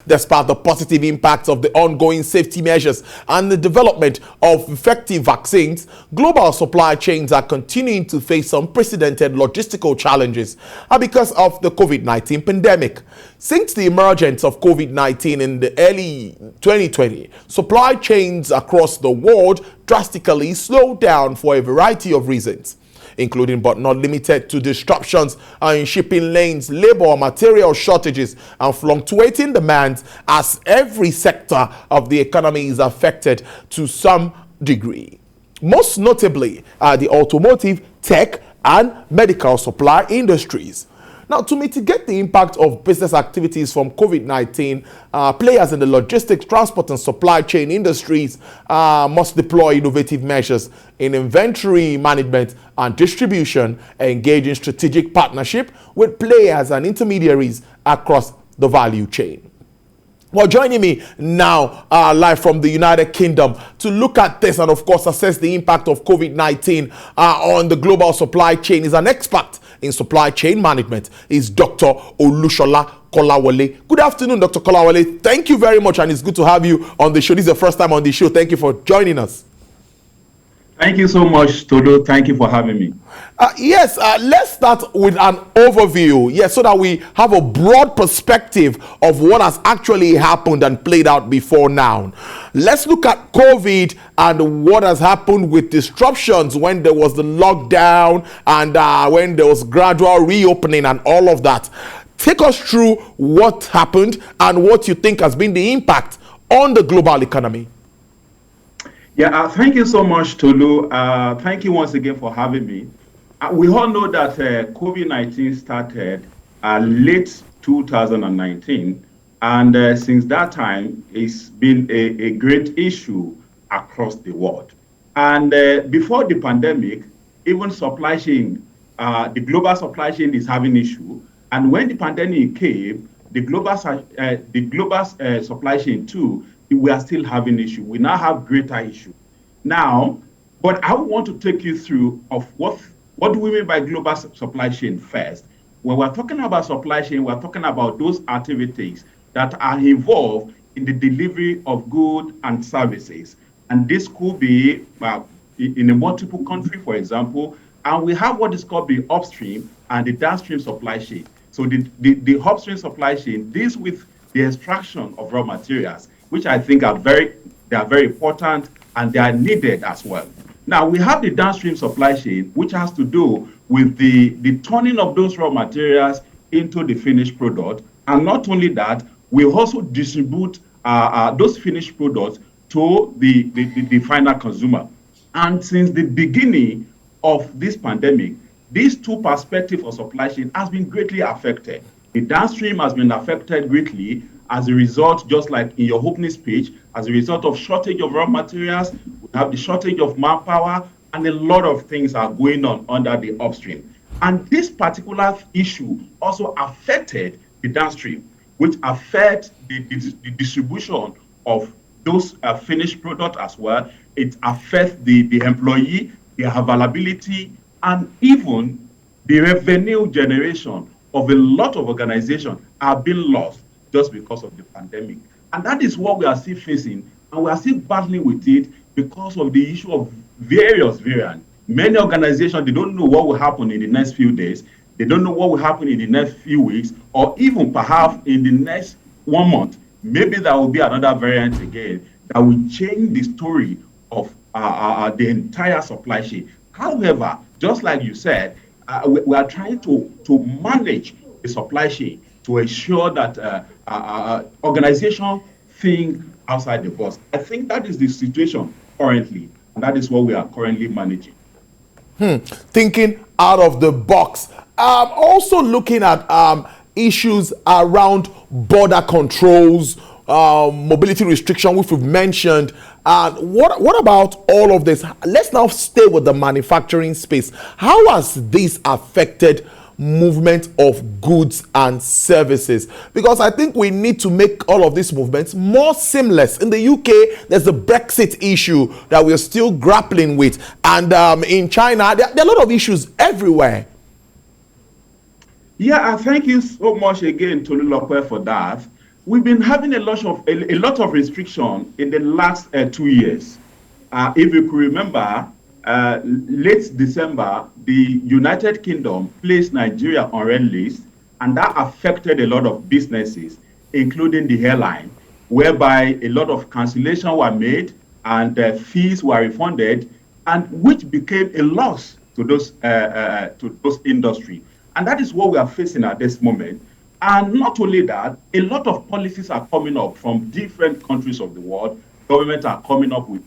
Despite the positive impacts of the ongoing safety measures and the development of effective vaccines, global supply chains are continuing to face unprecedented logistical challenges because of the COVID-19 pandemic. Since the emergence of COVID-19 in the early 2020, supply chains across the world drastically slowed down for a variety of reasons, including but not limited to disruptions in shipping lanes, labor, material shortages, and fluctuating demands as every sector of the economy is affected to some degree. Most notably the automotive, tech, and medical supply industries. Now, to mitigate the impact of business activities from COVID-19, players in the logistics, transport, and supply chain industries must deploy innovative measures in inventory management and distribution, engage in strategic partnership with players and intermediaries across the value chain. Well, joining me now live from the United Kingdom to look at this and, of course, assess the impact of COVID-19 on the global supply chain is an expert in supply chain management, is Dr. Olushola Kolawole. Good afternoon, Dr. Kolawole. Thank you very much, and it's good to have you on the show. This is the first time on the show. Thank you for joining us. Thank you so much, Todo. Thank you for having me. Let's start with an overview, so that we have a broad perspective of what has actually happened and played out before now. Let's look at COVID and what has happened with disruptions when there was the lockdown and when there was gradual reopening and all of that. Take us through what happened and what you think has been the impact on the global economy. Thank you so much, Tolu. Thank you once again for having me. We all know that COVID-19 started late 2019, and since that time, it's been a great issue across the world. And before the pandemic, even supply chain, the global supply chain is having issue. And when the pandemic came, the global supply chain too, we are still having issue. We now have greater issue. Now, but I want to take you through of what do we mean by global supply chain first. When we're talking about supply chain, we're talking about those activities that are involved in the delivery of goods and services. And this could be in a multiple country, for example, and we have what is called the upstream and the downstream supply chain. So the upstream supply chain deals with the extraction of raw materials, which I think are very important and they are needed as well. Now, we have the downstream supply chain, which has to do with the turning of those raw materials into the finished product. And not only that, we also distribute those finished products to the final consumer. And since the beginning of this pandemic, these two perspectives of supply chain has been greatly affected. The downstream has been affected greatly as a result, just like in your opening speech, as a result of shortage of raw materials, we have the shortage of manpower, and a lot of things are going on under the upstream. And this particular issue also affected the downstream, which affects the distribution of those finished products as well. It affects the employee, their availability, and even the revenue generation of a lot of organizations are being lost just because of the pandemic. And that is what we are still facing, and we are still battling with it because of the issue of various variants. Many organizations, they don't know what will happen in the next few days. They don't know what will happen in the next few weeks, or even perhaps in the next 1 month. Maybe there will be another variant again that will change the story of the entire supply chain. However, just like you said, we are trying to manage the supply chain to ensure that organizations think outside the box. I think that is the situation currently, and that is what we are currently managing. Thinking out of the box. Also looking at issues around border controls, mobility restriction, which we've mentioned. What about all of this? Let's now stay with the manufacturing space. How has this affected movement of goods and services? Because I think we need to make all of these movements more seamless. In the UK, there's the Brexit issue that we're still grappling with. And in China, there are a lot of issues everywhere. Yeah, thank you so much again, Tolu Lokwe, for that. we've been having a lot of restriction in the last 2 years. If you could remember, late December, the United Kingdom placed Nigeria on red list, and that affected a lot of businesses, including the airline, whereby a lot of cancellation were made and fees were refunded, and which became a loss to those industry. And that is what we are facing at this moment. And not only that, a lot of policies are coming up from different countries of the world. Governments are coming up with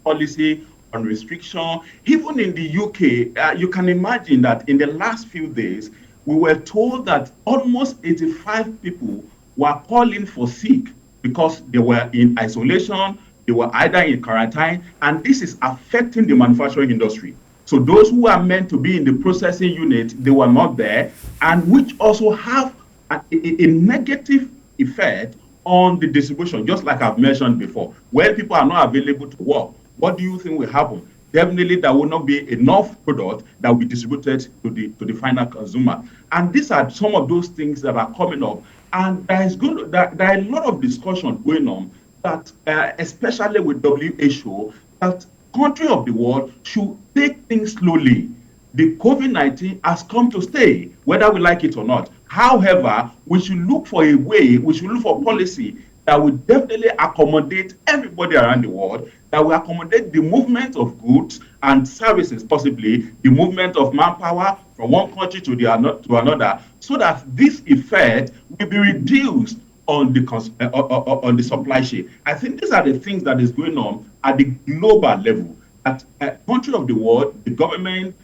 policy on restriction. Even in the UK, you can imagine that in the last few days, we were told that almost 85 people were calling for sick because they were in isolation, they were either in quarantine, and this is affecting the manufacturing industry. So those who are meant to be in the processing unit, they were not there, and which also have a negative effect on the distribution, just like I've mentioned before. When people are not available to work, what do you think will happen? Definitely, there will not be enough product that will be distributed to the final consumer. And these are some of those things that are coming up. And there are a lot of discussion going on that, especially with WHO, that country of the world should take things slowly. The COVID-19 has come to stay, whether we like it or not. However, we should look for a way, we should look for policy that will definitely accommodate everybody around the world, that will accommodate the movement of goods and services, possibly the movement of manpower from one country to another, so that this effect will be reduced on the supply chain. I think these are the things that is going on at the global level. At country of the world, the government,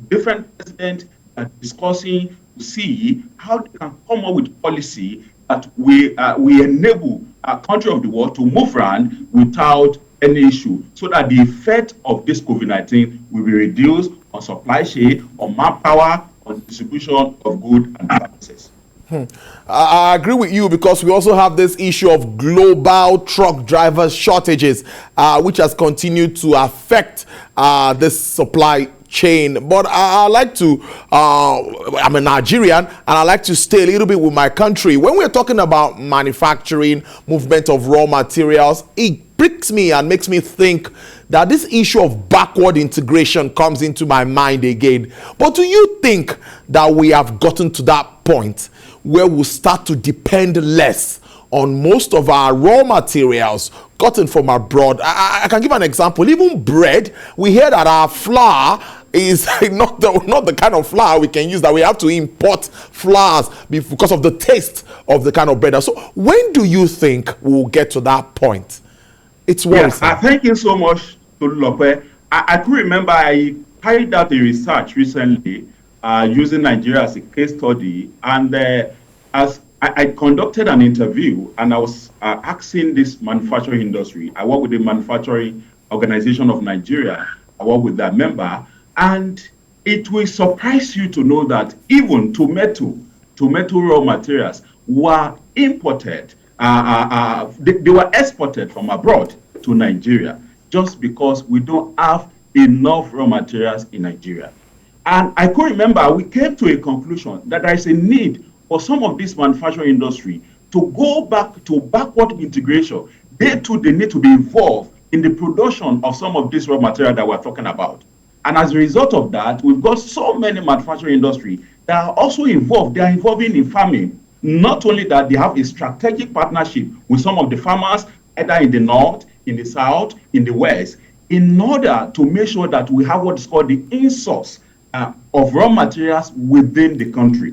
different presidents are discussing to see how they can come up with policy that we enable a country of the world to move around without any issue, so that the effect of this COVID-19 will be reduced on supply chain, on manpower, on distribution of goods and services. I agree with you, because we also have this issue of global truck driver shortages, which has continued to affect this supply chain. But I like to, I'm a Nigerian, and I like to stay a little bit with my country. When we're talking about manufacturing, movement of raw materials, it pricks me and makes me think that this issue of backward integration comes into my mind again. But do you think that we have gotten to that point where we'll start to depend less on most of our raw materials gotten from abroad? I can give an example. Even bread, we hear that our flour is not the kind of flour we can use, that we have to import flours because of the taste of the kind of bread. So when do you think we'll get to that point? It's worrisome. Yes, thank you so much, Tolulope. I could remember I carried out a research recently using Nigeria as a case study, and as I conducted an interview, and I was asking this manufacturing industry. I work with the Manufacturing Organization of Nigeria. I work with that member, and it will surprise you to know that even tomato raw materials were imported. They were exported from abroad to Nigeria, just because we don't have enough raw materials in Nigeria. And I could remember we came to a conclusion that there is a need for some of this manufacturing industry to go back to backward integration. They too, they need to be involved in the production of some of this raw material that we're talking about. And as a result of that, we've got so many manufacturing industry that are also involved. They are involving in farming. Not only that, they have a strategic partnership with some of the farmers, either in the north, in the south, in the west, in order to make sure that we have what is called the in-source of raw materials within the country.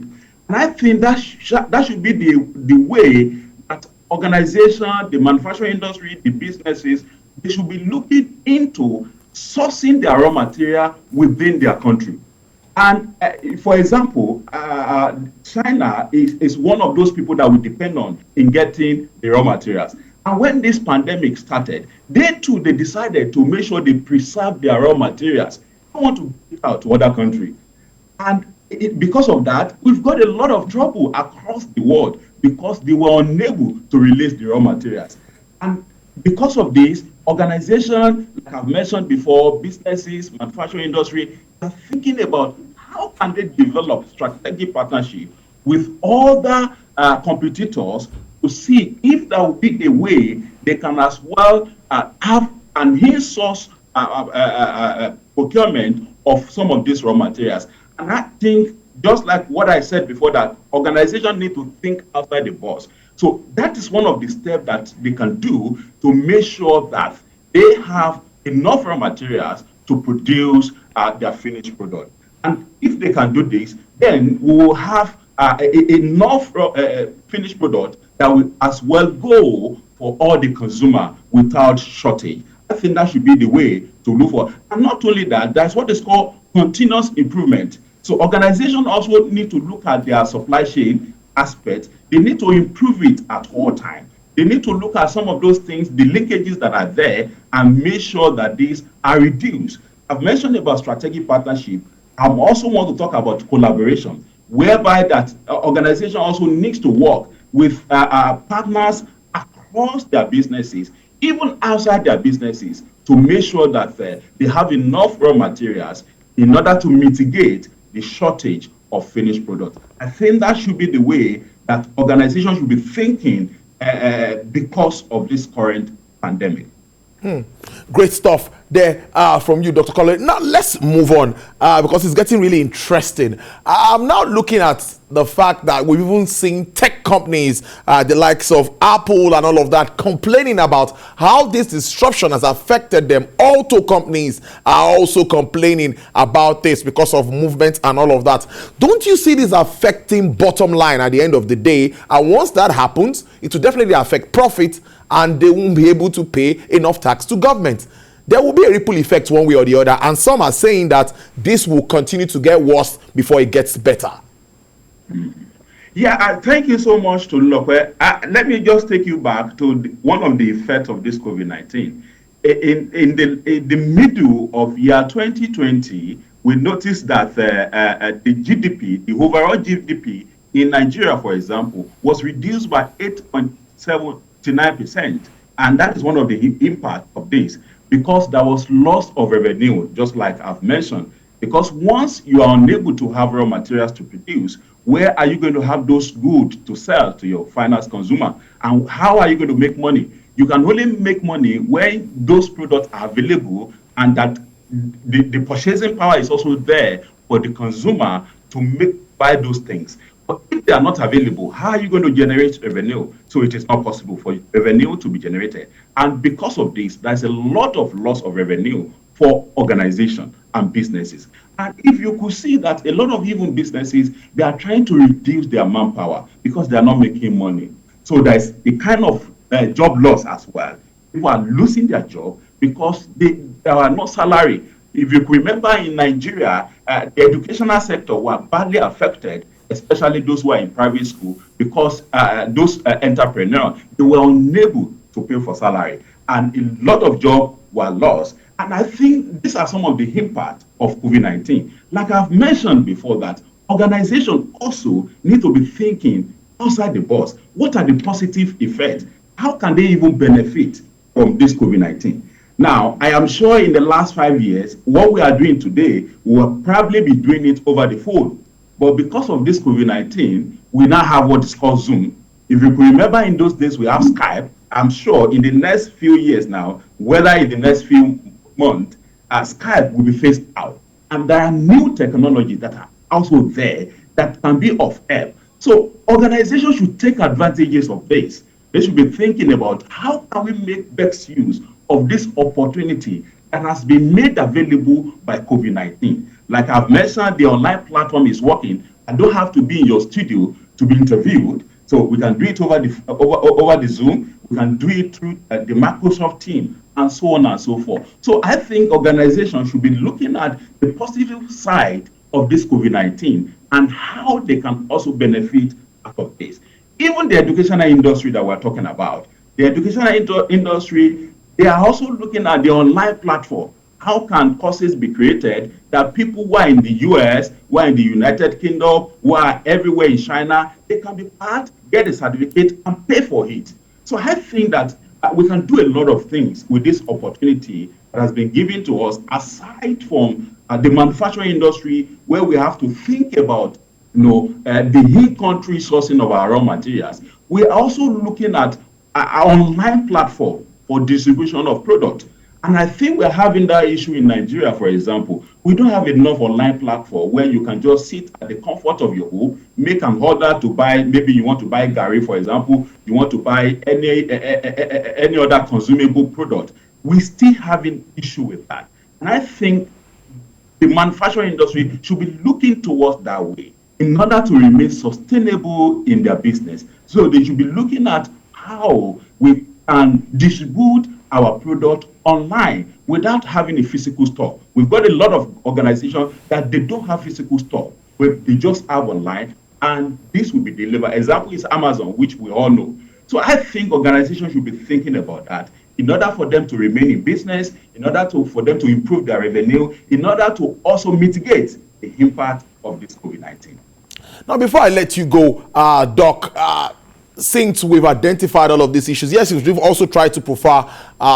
And I think that should be the way that organizations, the manufacturing industry, the businesses, they should be looking into sourcing their raw material within their country. And for example, China is one of those people that we depend on in getting the raw materials. And when this pandemic started, they decided to make sure they preserve their raw materials. They don't want to give it out to other countries. And because of that, we've got a lot of trouble across the world because they were unable to release the raw materials. And because of this, organizations, like I've mentioned before, businesses, manufacturing industry, are thinking about how can they develop strategic partnership with other competitors to see if there will be a way they can as well have an in-source procurement of some of these raw materials. And I think, just like what I said before, that organizations need to think outside the box. So that is one of the steps that they can do to make sure that they have enough raw materials to produce their finished product. And if they can do this, then we will have enough finished product that will as well go for all the consumer without shortage. I think that should be the way to look for. And not only that, that's what is called continuous improvement. So organizations also need to look at their supply chain aspect. They need to improve it at all times. They need to look at some of those things, the linkages that are there, and make sure that these are reduced. I've mentioned about strategic partnership. I also want to talk about collaboration, whereby that organization also needs to work with partners across their businesses, even outside their businesses, to make sure that they have enough raw materials in order to mitigate the shortage of finished product. I think that should be the way that organizations should be thinking because of this current pandemic. Great stuff there from you, Dr. Colley. Now let's move on because it's getting really interesting. I'm now looking at the fact that we've even seen tech companies, the likes of Apple and all of that, complaining about how this disruption has affected them. Auto companies are also complaining about this because of movement and all of that. Don't you see this affecting bottom line at the end of the day? And once that happens, it will definitely affect profit, and they won't be able to pay enough tax to government. There will be a ripple effect one way or the other, and some are saying that this will continue to get worse before it gets better. Yeah, thank you so much to Lope. Let me just take you back to one of the effects of this COVID-19. In the middle of year 2020, we noticed that the GDP, the overall GDP in Nigeria, for example, was reduced by 8.79%. And that is one of the impact of this, because there was loss of revenue, just like I've mentioned. Because once you are unable to have raw materials to produce, where are you going to have those goods to sell to your final consumer? And how are you going to make money? You can only make money when those products are available, and that the purchasing power is also there for the consumer to buy those things. But if they are not available, how are you going to generate revenue? So it is not possible for revenue to be generated. And because of this, there's a lot of loss of revenue for organizations and businesses. And if you could see that a lot of even businesses, they are trying to reduce their manpower because they are not making money. So there's a kind of job loss as well. People are losing their job because there are no salary. If you remember, in Nigeria, the educational sector were badly affected, especially those who are in private school, because those entrepreneurs, they were unable to pay for salary, and a lot of jobs were lost. And I think these are some of the impact of COVID-19. Like I've mentioned before, that organizations also need to be thinking outside the box. What are the positive effects? How can they even benefit from this COVID-19? Now, I am sure in the last 5 years, what we are doing today, we will probably be doing it over the phone. But because of this COVID-19, we now have what is called Zoom. If you can remember, in those days, we have Skype. I'm sure in the next few years now, whether in the next few months, Skype will be phased out. And there are new technologies that are also there that can be of help. So organizations should take advantages of this. They should be thinking about how can we make best use of this opportunity that has been made available by COVID-19. Like I've mentioned, the online platform is working. I don't have to be in your studio to be interviewed. So we can do it over the Zoom. We can do it through the Microsoft team, and so on and so forth. So I think organizations should be looking at the positive side of this COVID-19 and how they can also benefit out of this. Even the educational industry that we're talking about, the educational industry, they are also looking at the online platform. How can courses be created that people who are in the US, who are in the United Kingdom, who are everywhere in China, they can be part, get a certificate, and pay for it. So I think that we can do a lot of things with this opportunity that has been given to us, aside from the manufacturing industry, where we have to think about the in-country sourcing of our raw materials. We're also looking at an online platform for distribution of product. And I think we're having that issue in Nigeria, for example. We don't have enough online platform where you can just sit at the comfort of your home, make an order to buy, maybe you want to buy Gary, for example, you want to buy any other consumable product. We still have an issue with that. And I think the manufacturing industry should be looking towards that way in order to remain sustainable in their business. So they should be looking at how we can distribute our product online without having a physical store. We've got a lot of organizations that they don't have physical store, but they just have online, and this will be delivered. Example is Amazon, which we all know. So I think organizations should be thinking about that in order for them to remain in business, in order for them to improve their revenue, in order to also mitigate the impact of this COVID-19. Now, before I let you go, Doc, since we've identified all of these issues, yes, we've also tried to profile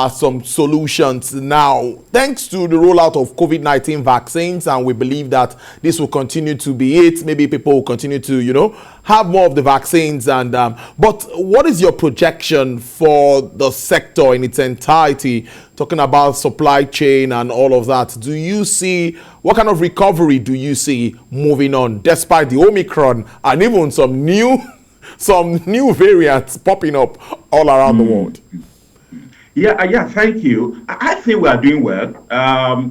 some solutions now, thanks to the rollout of COVID-19 vaccines, and we believe that this will continue to be it. Maybe people will continue to, have more of the vaccines. And but what is your projection for the sector in its entirety, talking about supply chain and all of that? Do you see, what kind of recovery do you see moving on, despite the Omicron and even some new variants popping up all around the world? Yeah, thank you. I think we are doing well.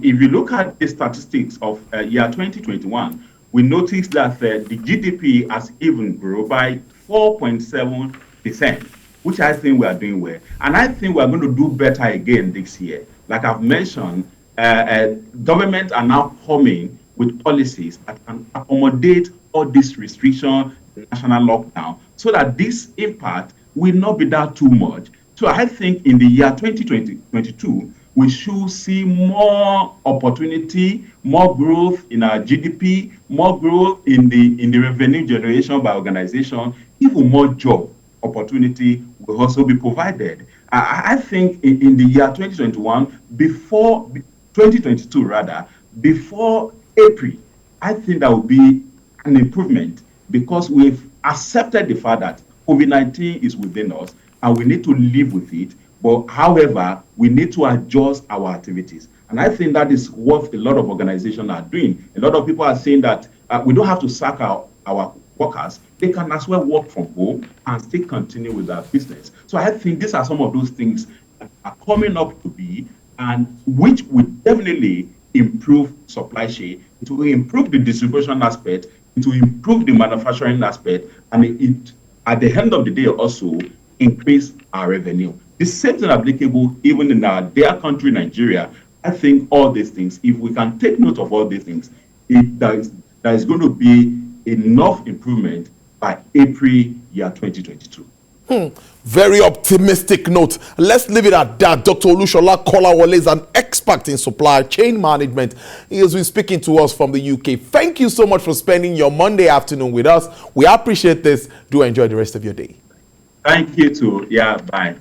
If you look at the statistics of year 2021, we noticed that the GDP has even grown by 4.7%, which I think we are doing well. And I think we are going to do better again this year. Like I've mentioned, governments are now coming with policies that can accommodate all these restrictions, the national lockdown, so that this impact will not be that too much. So I think in the year 2022, we should see more opportunity, more growth in our GDP, more growth in the revenue generation by organization, even more job opportunity will also be provided. I think in the year 2021, before 2022 rather, before April, I think that will be an improvement because we've accepted the fact that COVID-19 is within us and we need to live with it. But however, we need to adjust our activities. And I think that is what a lot of organizations are doing. A lot of people are saying that we don't have to sack our workers. They can as well work from home and still continue with their business. So I think these are some of those things that are coming up to be, and which will definitely improve supply chain, it will improve the distribution aspect, it will improve the manufacturing aspect, and it at the end of the day also increase our revenue. The same thing applicable even in our dear country, Nigeria. I think all these things, if we can take note of all these things, there is going to be enough improvement by April year 2022. Very optimistic note. Let's leave it at that. Dr. Olushola Kolawole is an expert in supply chain management. He has been speaking to us from the UK. Thank you so much for spending your Monday afternoon with us. We appreciate this. Do enjoy the rest of your day. Thank you too. Yeah, bye.